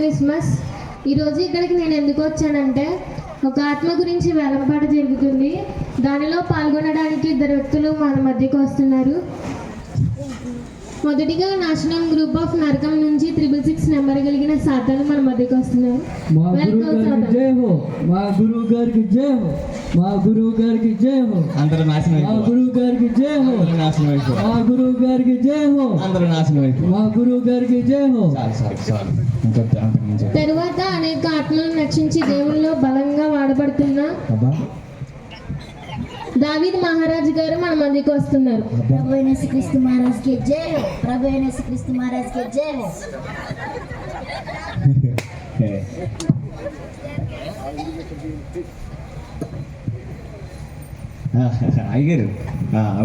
Christmas. ఈరోజు ఇక్కడికి నేను ఎందుకు వచ్చానంటే, ఒక ఆత్మ గురించి వేలంపాట జరుగుతుంది. దానిలో పాల్గొనడానికి 2 వ్యక్తులు మన మధ్యకు వస్తున్నారు. మొదటిగా నాశనం గ్రూప్ ఆఫ్ నరకం నుంచి 666 నెంబర్ కలిగిన సాతాను మన మధ్యకు వస్తున్నారు. మా గురువు గారికి జై హో. మా గురువు గారికి జై హో. అందరూ నాశనం మా గురువు గారికి జై హో. నాశనం అయిపో. మా గురువు గారికి జై హో. అందరూ నాశనం అయిపో. మా గురువు గారికి జై హో. తరువాత అనేక ఆత్మలను రక్షించి దేవుల్లో బలంగా వాడబడుతున్న దావీద్ మహారాజ్ గారు మన మధ్యకు వస్తున్నారు. ప్రభు అయిన యేసుక్రీస్తు మహారాజ్ కి జై హో. ప్రభు అయిన యేసుక్రీస్తు మహారాజ్ కి జై హో. అయ్యారు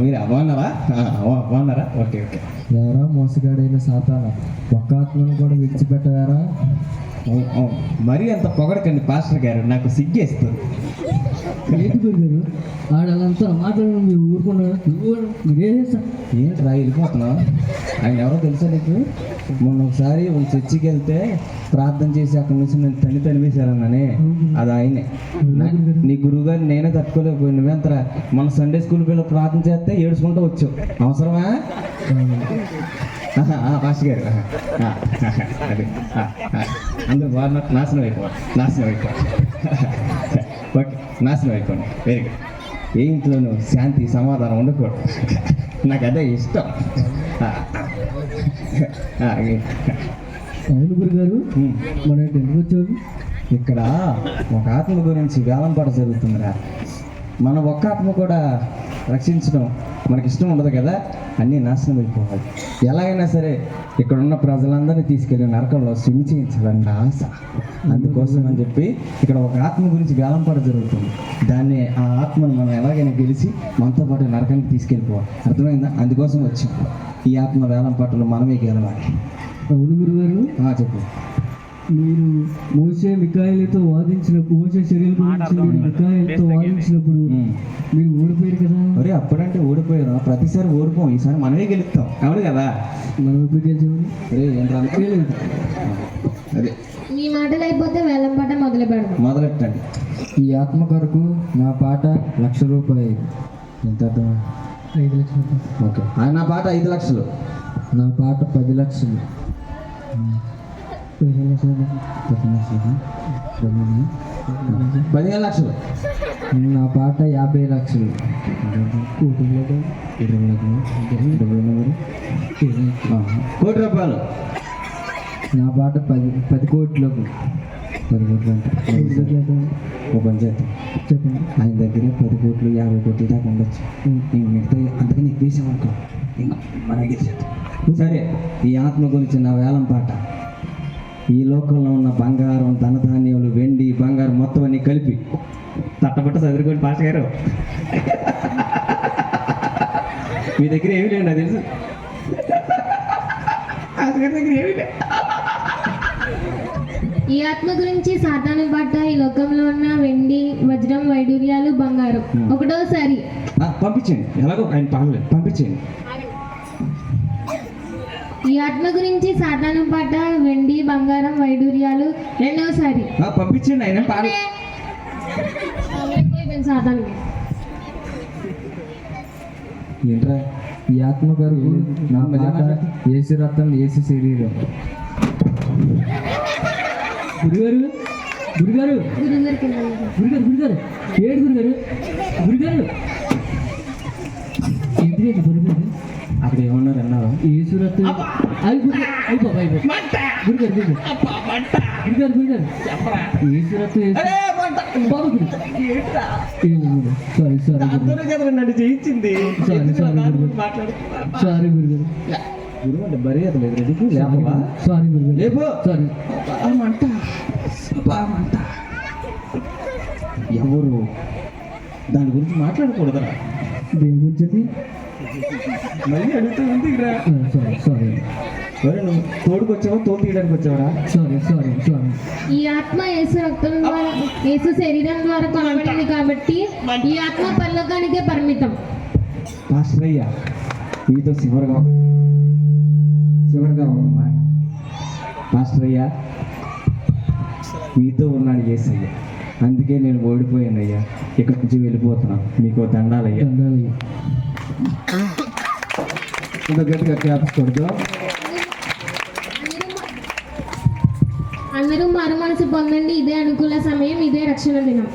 మీరు బాగున్నారా? Okay okay. ఎవరా మోసగాడైన సాతాన, ఒక్క ఆత్మను కూడా విడిచిపెట్టవారా? మరీ అంత పొగడకండి పాస్టర్ గారు, నాకు సిగ్గేస్తుంది. ఏంటి గురుగారు ఆడంతా మాట్లాడు, మీరు ఊరుకున్నారు. ఏంట్రా వెళ్ళిపోతున్నావు? ఆయన ఎవరో తెలుసా నీకు? మొన్న ఒకసారి వాళ్ళ చర్చికి వెళ్తే ప్రార్థన చేసి అక్కడి నుంచి నేను తనివేశారన్నానే, అది ఆయనే. నీ గురువు గారిని నేనే తట్టుకోలేకపోయి, నువ్వెంతరా మన సండే స్కూల్ పిల్లలు ప్రార్థన చేస్తే ఏడుచుకుంటూ వచ్చావు. అవసరమా పాస్టర్ గారు? అది అందరూ బాగా నాశనం అయిపోవాలి. ఓకే, నాశనం అయిపోండి. Very good. ఏ ఇంట్లోనూ శాంతి సమాధానం ఉండకూడదు. నాకు అదే ఇష్టం. అవును గురుగారు, మన ఎందుకు వచ్చావు? ఇక్కడ ఒక ఆత్మ గురించి వేలంపాట జరుగుతుందిరా. మన ఒక్క ఆత్మ కూడా రక్షించడం మనకి ఇష్టం ఉండదు కదా, అన్నీ నాశనం అయిపోవాలి. ఎలాగైనా సరే ఇక్కడ ఉన్న ప్రజలందరినీ తీసుకెళ్ళి నరకంలో స్విమ్ చేయించాలని ఆశ. అందుకోసం అని చెప్పి ఇక్కడ ఒక ఆత్మ గురించి వేలంపాట జరుగుతుంది. దాన్ని ఆ ఆత్మను మనం ఎలాగైనా గెలిచి మనతో పాటు నరకానికి తీసుకెళ్ళిపోవాలి. అర్థమైందా? అందుకోసం వచ్చి ఈ ఆత్మ వేలంపాటలో మనమే గెలవాలి. అవును గురుగారు, చెప్పు. మీరు మోసే మికాయిలతో వాదించినప్పుడు, మోసే శరీరం గురించి మికాయిలతో వాదించినప్పుడు మీరు ఓడిపోయారు కదా. అరే అప్పుడంటే ఓడిపోయారు, ప్రతిసారి ఓడిపోం, ఈసారి మనమే గెలుస్తాం. అవును కదా? మనం ఎప్పుడు గెలిచాము? అరే ఏంటంటే అదే మీ మాటలు అయిపోతే వేలంపాట మొదలెట్టండి. ఈ ఆత్మ కొరకు నా పాట 1,00,000 రూపాయలు. ఎంత? 5 లక్షలు. ఓకే, నా పాట 5 లక్షలు. నా పాట 10 లక్షలు. 15 లక్షలు. నా పాట 50 లక్షలు. కోటి రూపాయలు. నా పాట 10 కోట్లకు. 10 కోట్లు అంటే ఓ పంచాయతీ. చెప్పండి. ఆయన దగ్గర 10 కోట్లు 50 కోట్ల దాకా ఉండొచ్చు. ఇంక మిగతా అంతకని ఎక్కువ వేసామనుకో మనకి. సరే, ఈ ఆత్మ గురించి నా వేలం పాట. ఈ లోకంలో ఉన్న బంగారం, ధనధాన్యాలు, వెండి, బంగారం మొత్తం అన్ని కలిపి తట్టబట్ట చదువుకోండి పాస్టర్ గారు. మీ దగ్గర ఏమి లేవు నాకు తెలుసు. పాస్టర్ గారి దగ్గర ఏమి లేవు. ఈ ఆత్మ గురించి సాతాను పాట ఈ లోకంలో ఉన్న వెండి, వజ్రం, వైడూర్యాలు, బంగారం. ఒకటోసారి పంపించండి. ఎలాగో ఆయన పాడలేదు, పంపించండి. ఈ ఆత్మ గురించి సాతాను పాట వెండి, బంగారం, వైడూర్యాలు రెండవసారి పంపించండి. ఆయన పాడ సాతాను. ఏంట్రా? ఈ ఆత్మ కొరకు నా పాట ఏసు రక్తం, ఏసు శరీరం. గురుగారు గురుగారు గురుగారు గురుగారు ఏడు గురుగారు గురుగారు ఇంద్రియ గురుగారు అక్కడ ఏమన్నారు అన్నారా? ఏసు రక్తం గురుగారు ఏసు రక్తం నన్ను చేయించింది. సారీ గురుగారు. గురువు అంటే బరీ అది లేదు. రెడీకి సారీ గురుగారు. లేపు. సారీ. మంట మంట. ఎవరు దాని గురించి మాట్లాడకూడదురా. దేని గురించి మళ్ళీ అడుగుతూ ఉంది. Sorry sorry. నువ్వు తోడుకు వచ్చావా, తోడు తీయడానికి వచ్చావరా? Sorry sorry sorry. ఈ ఆత్మ యేసు రక్తం ద్వారా, యేసు శరీరం ద్వారా కొనబడింది కాబట్టి ఈ ఆత్మ పరలోకానికే పరిమితం. పాస్టర్ అయ్యా, మీతో చివరిగా ఉన్నమాట. పాస్టర్ అయ్యా, మీతో ఉన్నాడు యేసయ్య. అందుకే నేను ఓడిపోయానయ్యా, ఇక్కడి నుంచి వెళ్ళిపోతున్నాను. మీకు దండాలయ్యా. దండాలయ్యా. గట్టిగా క్యాప్స్ అందరూ మారు మనసు పొందండి. ఇదే అనుకూల సమయం, ఇదే రక్షణ దినం.